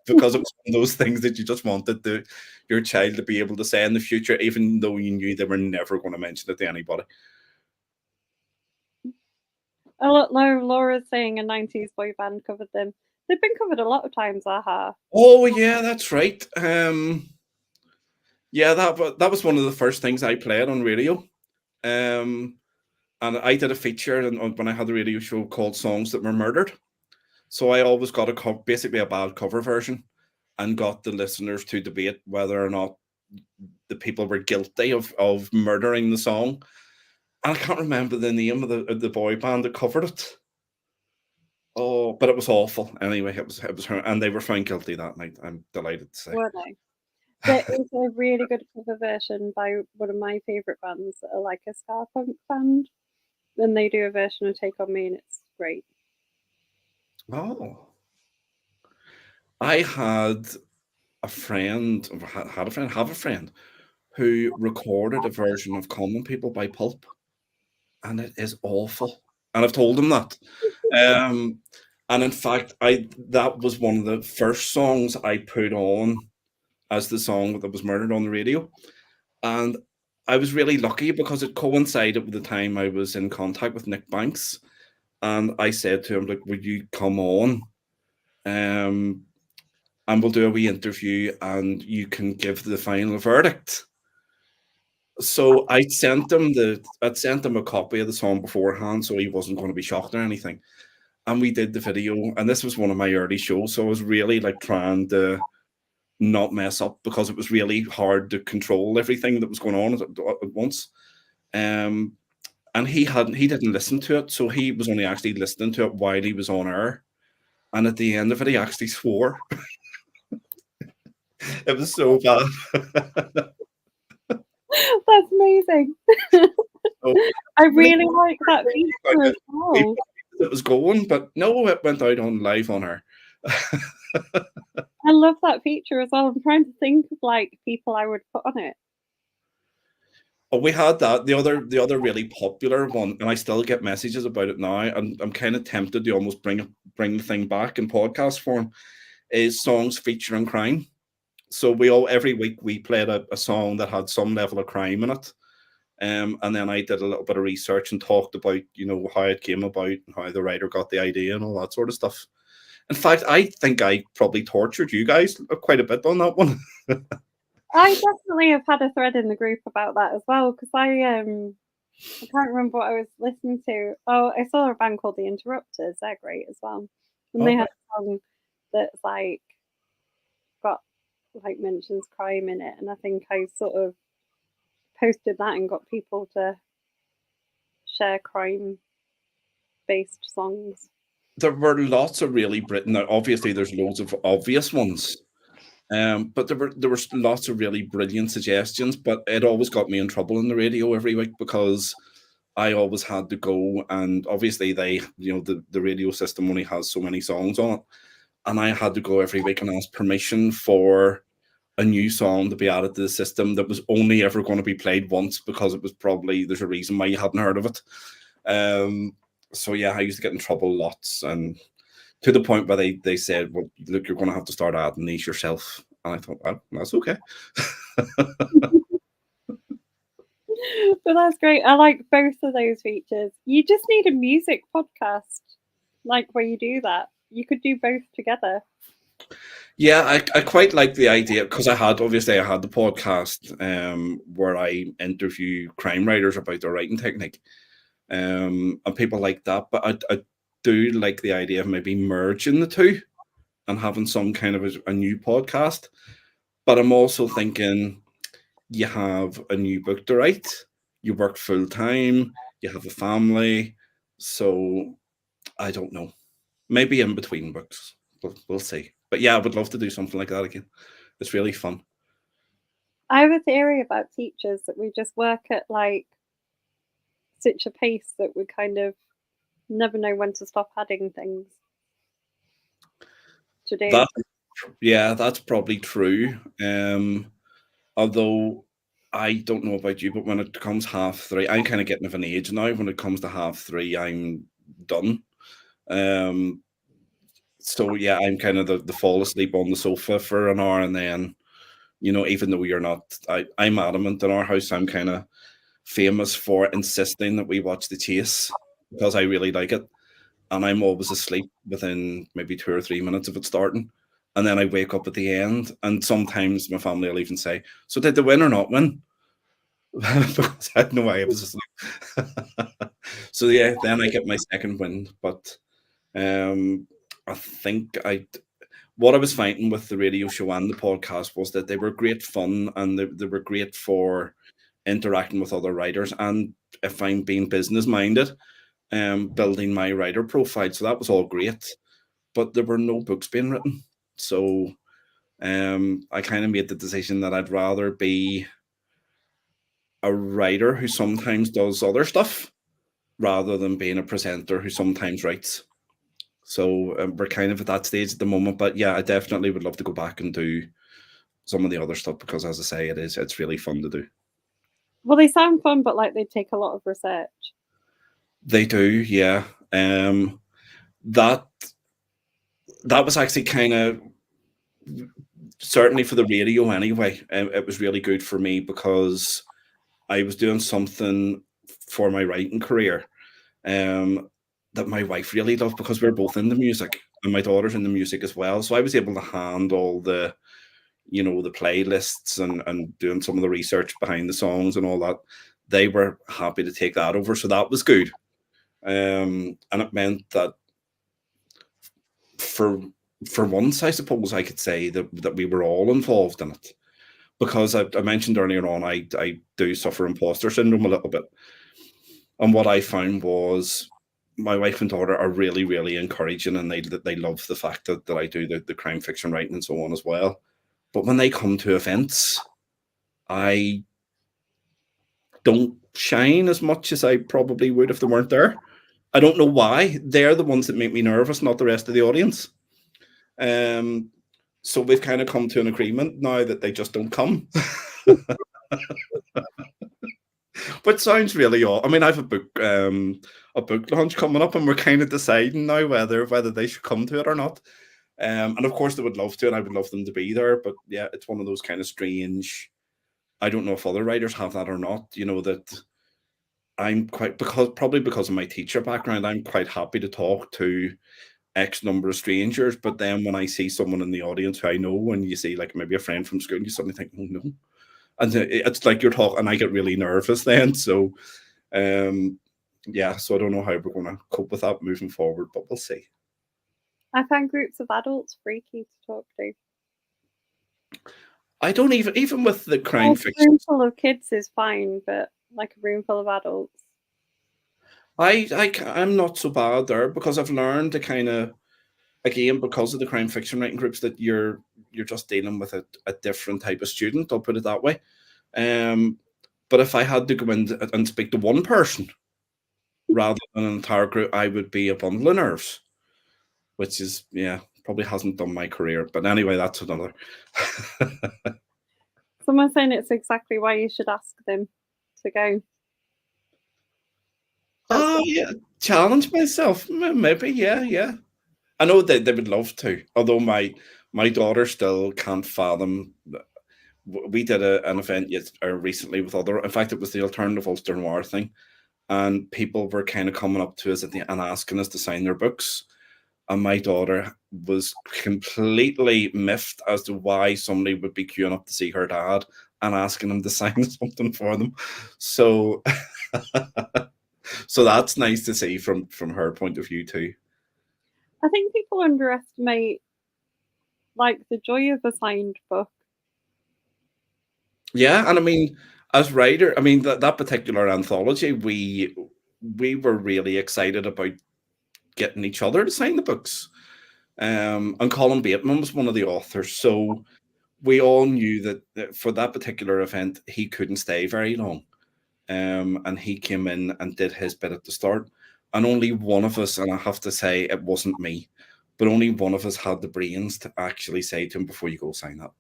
because it was one of those things that you just wanted your child to be able to say in the future, even though you knew they were never going to mention it to anybody. Oh, look, Laura's saying a 90s boy band covered them. They've been covered a lot of times, a-ha. Oh yeah, that's right. Yeah, that was one of the first things I played on radio. And I did a feature when I had the radio show called Songs That Were Murdered. So I always got basically a bad cover version, and got the listeners to debate whether or not the people were guilty of murdering the song. And I can't remember the name of the boy band that covered it. Oh, but it was awful. Anyway, it was her, and they were found guilty that night. I'm delighted to say. Were they? There is a really good cover version by one of my favourite bands that are like a ska punk band. And they do a version of Take On Me, and it's great. Oh. I had a friend who recorded a version of Common People by Pulp, and it is awful. And I've told him that. And in fact, that was one of the first songs I put on as the song that was murdered on the radio. And I was really lucky because it coincided with the time I was in contact with Nick Banks. And I said to him, like, would you come on? And we'll do a wee interview and you can give the final verdict. So I'd sent him a copy of the song beforehand, so he wasn't going to be shocked or anything. And we did the video, and this was one of my early shows, so I was really like trying to not mess up, because it was really hard to control everything that was going on at once. And he didn't listen to it, so he was only actually listening to it while he was on air. And at the end of it, he actually swore. It was so bad. That's amazing. I really like that feature as well. It was going, but no, it went out on live on air. I love that feature as well. I'm trying to think of like people I would put on it. But we had that. The other really popular one, and I still get messages about it now. And I'm kind of tempted to almost bring the thing back in podcast form. Is songs featuring crime. So we all every week we played a song that had some level of crime in it. And then I did a little bit of research and talked about, how it came about and how the writer got the idea and all that sort of stuff. In fact, I think I probably tortured you guys quite a bit on that one. I definitely have had a thread in the group about that as well, because I can't remember what I was listening to. Oh, I saw a band called The Interrupters. They're great as well. And they Okay. had a song that's like got like mentions crime in it, and I think I sort of posted that and got people to share crime based songs. There were lots of really now obviously there's loads of obvious ones. But there was lots of really brilliant suggestions, but it always got me in trouble in the radio every week because I always had to go, and obviously the radio system only has so many songs on it, and I had to go every week and ask permission for a new song to be added to the system that was only ever going to be played once because it was probably there's a reason why you hadn't heard of it. So yeah, I used to get in trouble lots, and to the point where they said, "Well, look, you're going to have to start adding these yourself." And I thought, well, that's okay. But that's great. I like both of those features. You just need a music podcast, like where you do that. You could do both together. Yeah, I quite like the idea because I had the podcast where I interview crime writers about their writing technique, and people like that. But I do like the idea of maybe merging the two and having some kind of a new podcast. But I'm also thinking you have a new book to write, you work full time, you have a family, so I don't know. Maybe in between books, we'll see. But yeah, I would love to do something like that again. It's really fun. I have a theory about teachers that we just work at like such a pace that we kind of never know when to stop adding things to do. That's probably true. Although I don't know about you, but when it comes 3:30, I'm kind of getting of an age now. When it comes to 3:30, I'm done. So yeah, I'm kind of the fall asleep on the sofa for an hour, and then even though you're not, I'm adamant in our house. I'm kind of famous for insisting that we watch The Chase because I really like it, and I'm always asleep within maybe 2 or 3 minutes of it starting, and then I wake up at the end, and sometimes my family will even say, "So did they win or not win?" Because I had no idea I was asleep. So yeah, then I get my second wind, but I think what I was finding with the radio show and the podcast was that they were great fun, and they were great for interacting with other writers, and if I'm being business minded, building my writer profile. So that was all great, but there were no books being written. So I kind of made the decision that I'd rather be a writer who sometimes does other stuff rather than being a presenter who sometimes writes. So we're kind of at that stage at the moment. But yeah, I definitely would love to go back and do some of the other stuff because, as I say, it's really fun to do. Well, they sound fun, but like they take a lot of research. They do, yeah. That was actually kind of certainly for the radio anyway. It was really good for me because I was doing something for my writing career that my wife really loved because we're both in the music and my daughter's in the music as well. So I was able to handle the playlists and doing some of the research behind the songs and all that. They were happy to take that over. So that was good. And it meant that for once, I suppose I could say that we were all involved in it. Because I mentioned earlier on, I do suffer imposter syndrome a little bit. And what I found was my wife and daughter are really, really encouraging, and they love the fact that I do the crime fiction writing and so on as well. But when they come to events, I don't shine as much as I probably would if they weren't there. I don't know why. They're the ones that make me nervous, not the rest of the audience. So we've kind of come to an agreement now that they just don't come. But sounds really odd. I mean, I have a book launch coming up, and we're kind of deciding now whether they should come to it or not. And of course, they would love to, and I would love them to be there. But yeah, it's one of those kind of strange. I don't know if other writers have that or not. You know that I'm quite because of my teacher background, I'm quite happy to talk to X number of strangers. But then when I see someone in the audience who I know, and you see like maybe a friend from school, you suddenly think, oh no. And it's like you're talking, and I get really nervous then. So, yeah, so I don't know how we're going to cope with that moving forward, but we'll see. I find groups of adults freaky to talk to. I don't even with the crime A fiction. room full of kids is fine, but like a room full of adults. I'm not so bad there because I've learned to kind of, again, because of the crime fiction writing groups, that you're just dealing with a different type of student. I'll put it that way. But if I had to go in and speak to one person rather than an entire group, I would be a bundle of nerves, which is, yeah, probably hasn't done my career. But anyway, that's another. Someone's saying it's exactly why you should ask them to go. Oh, yeah, challenge myself. Maybe, yeah. I know they would love to, although my daughter still can't fathom. We did an event recently with in fact, it was the Alternative Ulster Noir thing, and people were kind of coming up to us and asking us to sign their books. And my daughter was completely miffed as to why somebody would be queuing up to see her dad and asking him to sign something for them. So, so that's nice to see from her point of view too. I think people underestimate like the joy of a signed book. Yeah, and I mean, as writer, I mean that particular anthology, we were really excited about getting each other to sign the books. And Colin Bateman was one of the authors, so we all knew that for that particular event he couldn't stay very long. And he came in and did his bit at the start, and only one of us, and I have to say it wasn't me, but only one of us had the brains to actually say to him, before you go sign that.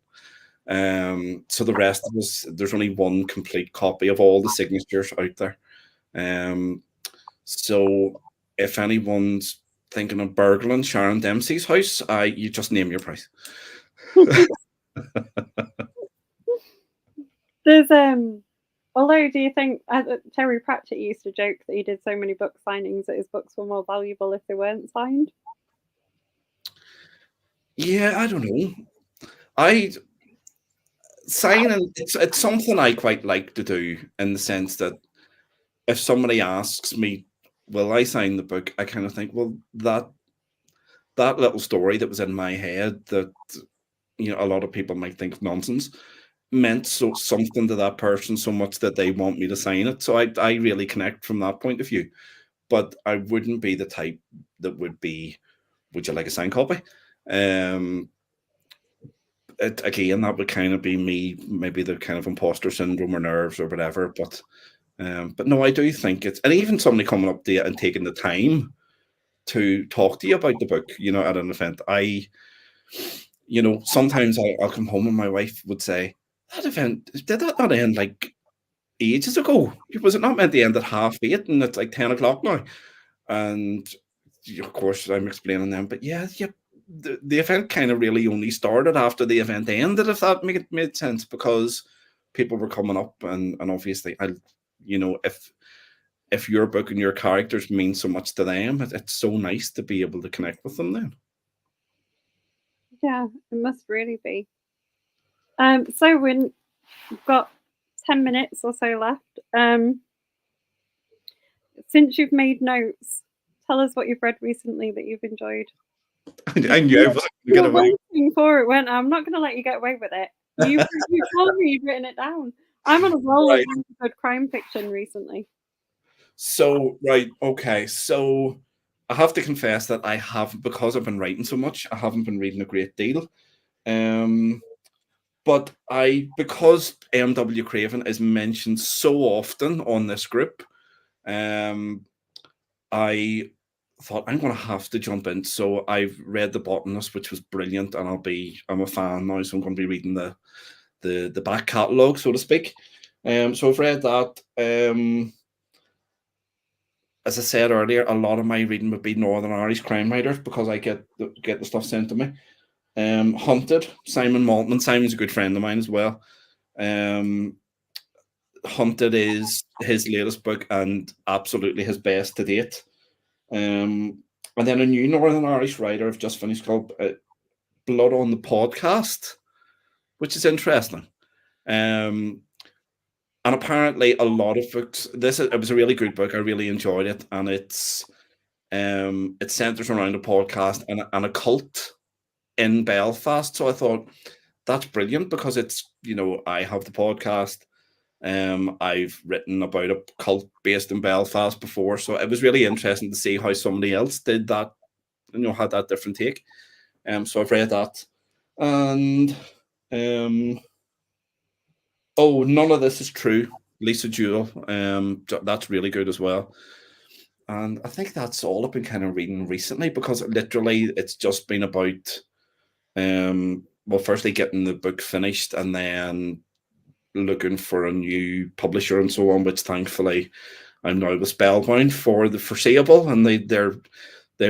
So the rest of us, there's only one complete copy of all the signatures out there. So if anyone's thinking of burgling Sharon Dempsey's house, you just name your price. There's although, do you think Terry Pratchett used to joke that he did so many book signings that his books were more valuable if they weren't signed? Yeah, I don't know. Signing, it's something I quite like to do, in the sense that if somebody asks me, will I sign the book, I kind of think, well, that little story that was in my head that, you know, a lot of people might think of nonsense, meant something to that person so much that they want me to sign it. So I really connect from that point of view. But I wouldn't be the type that would be, would you like a signed copy? Again, that would kind of be me, maybe the kind of imposter syndrome or nerves or whatever. But no, I do think it's, and even somebody coming up to you and taking the time to talk to you about the book, you know, at an event. You know, sometimes I'll come home and my wife would say, that event, did that not end like ages ago? Was it not meant to end at 8:30 and it's like 10 o'clock now? And of course I'm explaining them, but yeah, the event kind of really only started after the event ended, if that made sense, because people were coming up, and obviously, you know, if your book and your characters mean so much to them, it's so nice to be able to connect with them then. Yeah, it must really be. So we've got 10 minutes or so left. Since you've made notes, tell us what you've read recently that you've enjoyed. I knew I wasn't going to get away. Waiting for it. I'm not going to let you get away with it. You told me you'd written it down. I'm on a roll of good crime fiction recently. So, right, okay. So I have to confess that I haven't, because I've been writing so much, I haven't been reading a great deal. But because M.W. Craven is mentioned so often on this group, I thought I'm going to have to jump in. So I've read The Botanist, which was brilliant, and I'm a fan now, so I'm going to be reading the back catalogue, so to speak. So I've read that. As I said earlier, a lot of my reading would be Northern Irish crime writers because I get the stuff sent to me. Hunted, Simon Maltman. Simon's a good friend of mine as well. Hunted is his latest book and absolutely his best to date. And then a new Northern Irish writer I've just finished called Blood on the Podcast, which is interesting. And apparently a lot of books. It was a really good book. I really enjoyed it, and it centers around a podcast and a cult in Belfast. So I thought that's brilliant because it's, I have the podcast. I've written about a cult based in Belfast before, so it was really interesting to see how somebody else did that, had that different take. So I've read that, and None of This Is True, Lisa Jewell. That's really good as well. And I think that's all I've been kind of reading recently because literally it's just been about, firstly getting the book finished and then looking for a new publisher and so on, which thankfully I'm now with Spellbound for the foreseeable, and they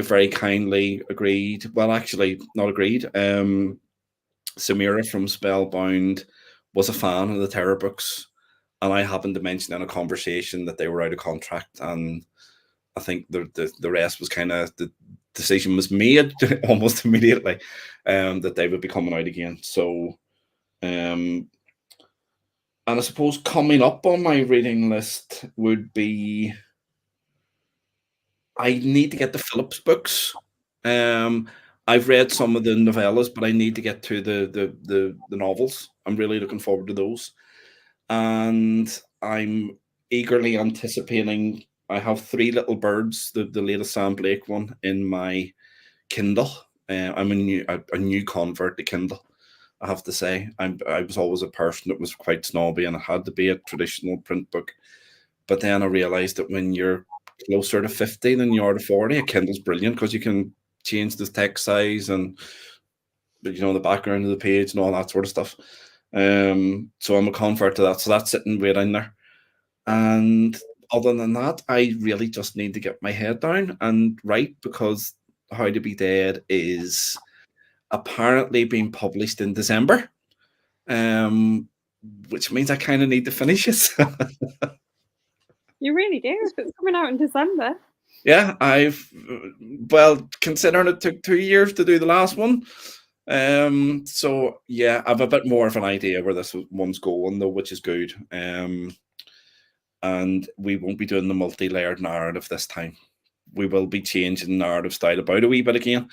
very kindly agreed. Well, actually, not agreed. Samira from Spellbound was a fan of the Terror books, and I happened to mention in a conversation that they were out of contract, and I think the rest was kind of, the decision was made almost immediately, that they would be coming out again. So, and I suppose coming up on my reading list would be, I need to get the Phillips books. I've read some of the novellas, but I need to get to the novels. I'm really looking forward to those, and I'm eagerly anticipating. I have Three Little Birds, the latest Sam Blake one, in my Kindle. I'm a new convert to Kindle, I have to say. I was always a person that was quite snobby, and it had to be a traditional print book. But then I realized that when you're closer to 50 than you are to 40, a Kindle's brilliant because you can change the text size and the background of the page and all that sort of stuff. So I'm a convert to that. So that's sitting right in there. And other than that, I really just need to get my head down and write, because How to Be Dead is apparently being published in December, which means I kind of need to finish it. You really do, if it's coming out in December. Yeah, considering it took 2 years to do the last one. So yeah, I have a bit more of an idea where this one's going though, which is good. And we won't be doing the multi-layered narrative this time. We will be changing the narrative style about a wee bit again.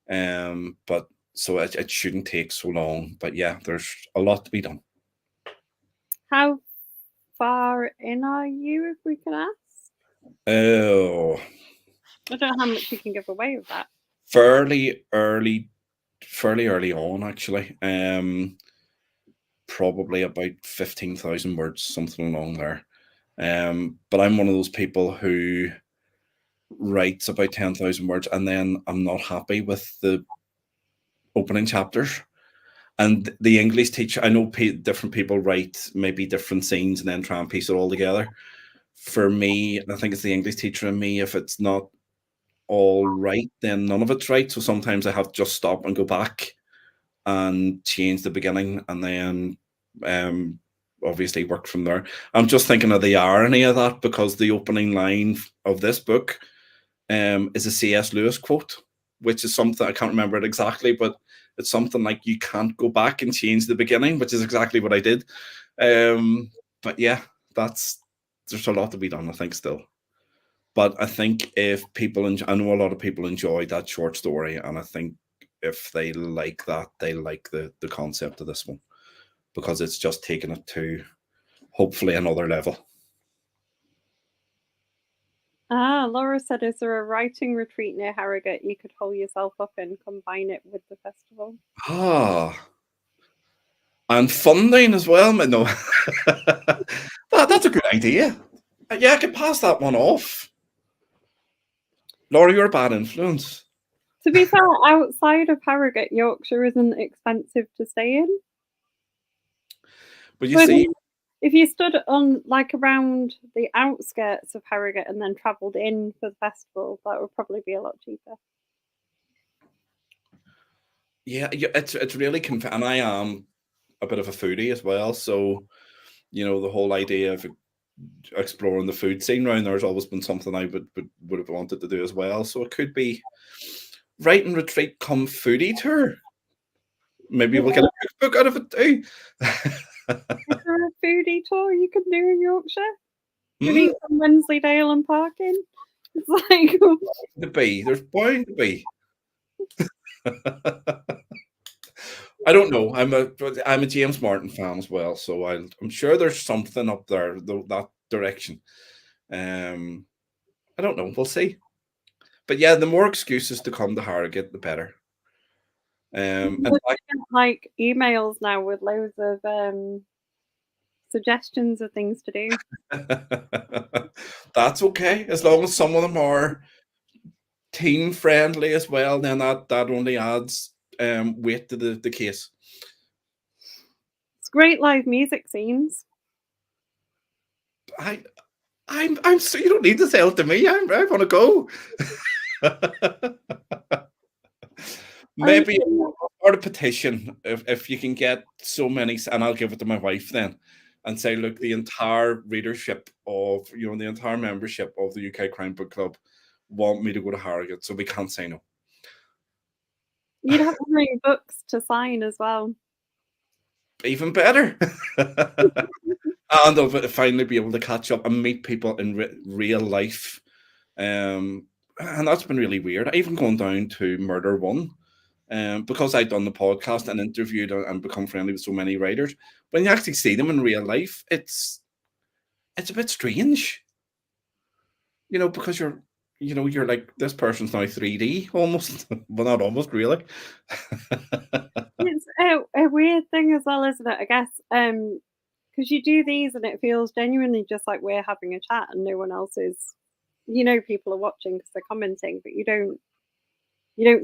But so it shouldn't take so long. But yeah, there's a lot to be done. How far in are you, if we can ask? Oh, I don't know how much you can give away with that. Fairly early on, actually. Probably about 15,000 words, something along there. But I'm one of those people who writes about 10,000 words and then I'm not happy with the opening chapters. And the English teacher, I know different people write maybe different scenes and then try and piece it all together. For me, I think it's the English teacher in me, if it's not all right, then none of it's right. So sometimes I have to just stop and go back and change the beginning and then obviously work from there. I'm just thinking of the irony of that, because the opening line of this book is a C.S. Lewis quote, which is something, I can't remember it exactly, but it's something like, you can't go back and change the beginning, which is exactly what I did. But yeah, there's a lot to be done, I think, still. But I think if people, I know a lot of people enjoy that short story, and I think if they like that, they like the concept of this one, because it's just taken it to hopefully another level. Laura said, is there a writing retreat near Harrogate you could hold yourself up in, combine it with the festival? And funding as well. No, that's a good idea. Yeah, I could pass that one off. Laura, you're a bad influence. To be fair, outside of Harrogate, Yorkshire isn't expensive to stay in. But you see, If you stood on like around the outskirts of Harrogate and then travelled in for the festival, that would probably be a lot cheaper. Yeah, it's really and I am a bit of a foodie as well, so the whole idea of exploring the food scene around there has always been something I would have wanted to do as well. So it could be Write and Retreat come foodie tour. Maybe we'll get a cookbook out of it too. Is there a foodie tour you can do in Yorkshire? You need some Wensleydale and Parkin. It's like there's bound to be. I don't know. I'm a James Martin fan as well, so I'm sure there's something up there that direction. I don't know. We'll see. But yeah, the more excuses to come to Harrogate, the better. And like emails now with loads of suggestions of things to do. That's okay, as long as some of them are teen friendly as well. Then that only adds weight to the case. It's great live music scenes. I'm so you don't need to sell it to me. I want to go. Maybe or a petition if you can get so many, and I'll give it to my wife then, and say, look, the entire readership of the entire membership of the UK Crime Book Club want me to go to Harrogate, so we can't say no. You'd have to bring books to sign as well. Even better. And I'll finally be able to catch up and meet people in real life. And that's been really weird. I even gone down to Murder One, because I'd done the podcast and interviewed and become friendly with so many writers. When you actually see them in real life, it's a bit strange. Because you're like, this person's now 3D almost. Well, not almost, really. It's a weird thing as well, isn't it? I guess because you do these and it feels genuinely just like we're having a chat and no one else is. People are watching because they're commenting, but you don't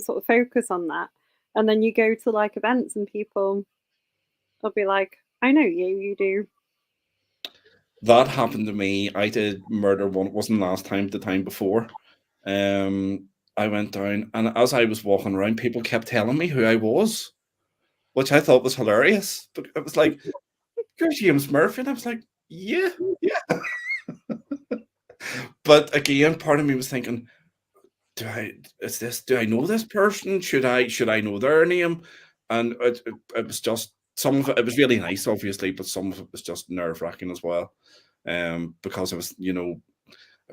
sort of focus on that. And then you go to like events and people will be like, I know you do. That happened to me. I did Murder One. It wasn't the last time, the time before. I went down, and as I was walking around, people kept telling me who I was, which I thought was hilarious. But it was like, you're James Murphy. And I was like, yeah. But again, part of me was thinking, do I know this person? Should I know their name? And it was just, some of it was really nice, obviously, but some of it was just nerve-wracking as well. Because I was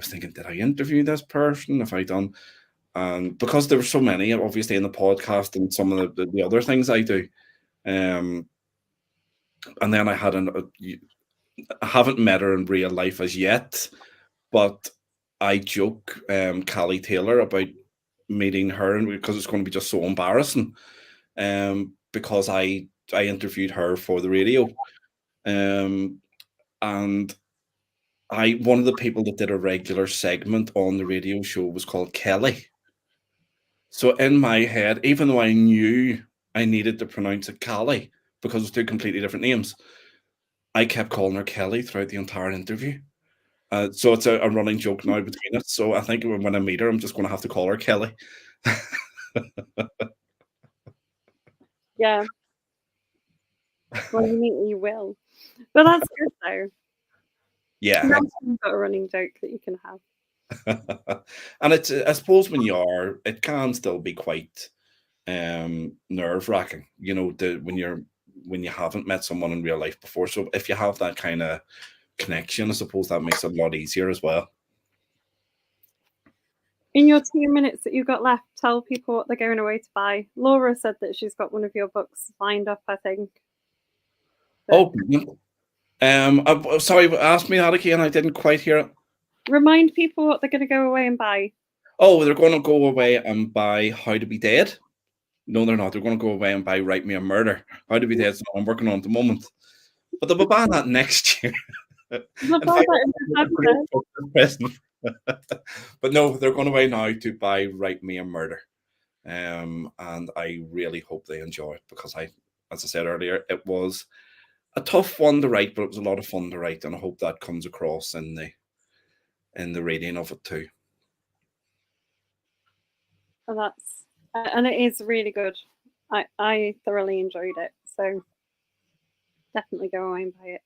thinking, did I interview this person? Have I done? And because there were so many, obviously, in the podcast and some of the other things I do. And then I haven't met her in real life as yet, but I joke Callie Taylor about meeting her, and because it's going to be just so embarrassing, because I interviewed her for the radio, and one of the people that did a regular segment on the radio show was called Kelly. So in my head, even though I knew I needed to pronounce it Callie because it's two completely different names, I kept calling her Kelly throughout the entire interview. So it's a running joke now between us. So I think when I meet her, I'm just going to have to call her Kelly. Yeah. Well, you will. But that's good though. Yeah. You've got a running joke that you can have. And it's, I suppose, it can still be quite nerve-wracking, when you haven't met someone in real life before. So if you have that kind of connection, I suppose that makes it a lot easier as well. In your 2 minutes that you've got left, tell people what they're going away to buy. Laura said that she's got one of your books lined up, I think. But... sorry, ask me that again. I didn't quite hear it. Remind people what they're going to go away and buy. Oh, they're going to go away and buy How to Be Dead. No, they're not. They're going to go away and buy Write Me a Murder. How to Be Dead is what I'm working on at the moment. But they'll be buying that next year. But no, they're going away now to buy Write Me a Murder. And I really hope they enjoy it, because as I said earlier, it was a tough one to write, but it was a lot of fun to write, and I hope that comes across in the reading of it too. And that's and it is really good. I thoroughly enjoyed it, so definitely go away and buy it.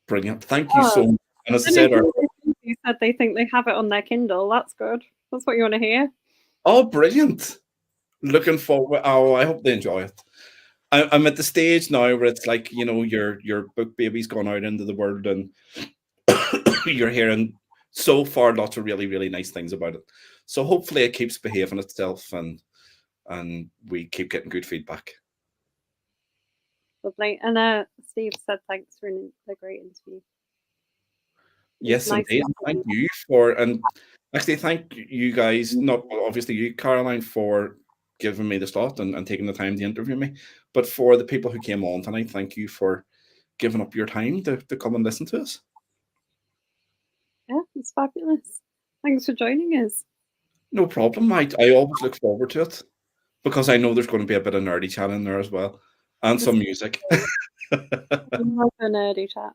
Brilliant. Thank you so much. And as I said, you said they think they have it on their Kindle. That's good. That's what you want to hear. Oh, brilliant. Looking forward. Oh, I hope they enjoy it. I'm at the stage now where it's like, you know, your book baby's gone out into the world, and you're hearing so far lots of really, really nice things about it. So hopefully it keeps behaving itself, and we keep getting good feedback. Lovely. And Steve said thanks for the great interview. Yes, indeed. Thank you for, and actually thank you guys, not obviously you, Caroline, for giving me the slot and taking the time to interview me, but for the people who came on tonight, thank you for giving up your time to come and listen to us. Yeah, it's fabulous. Thanks for joining us. No problem. I always look forward to it, because I know there's going to be a bit of nerdy chat in there as well, and some music. I love a nerdy chat.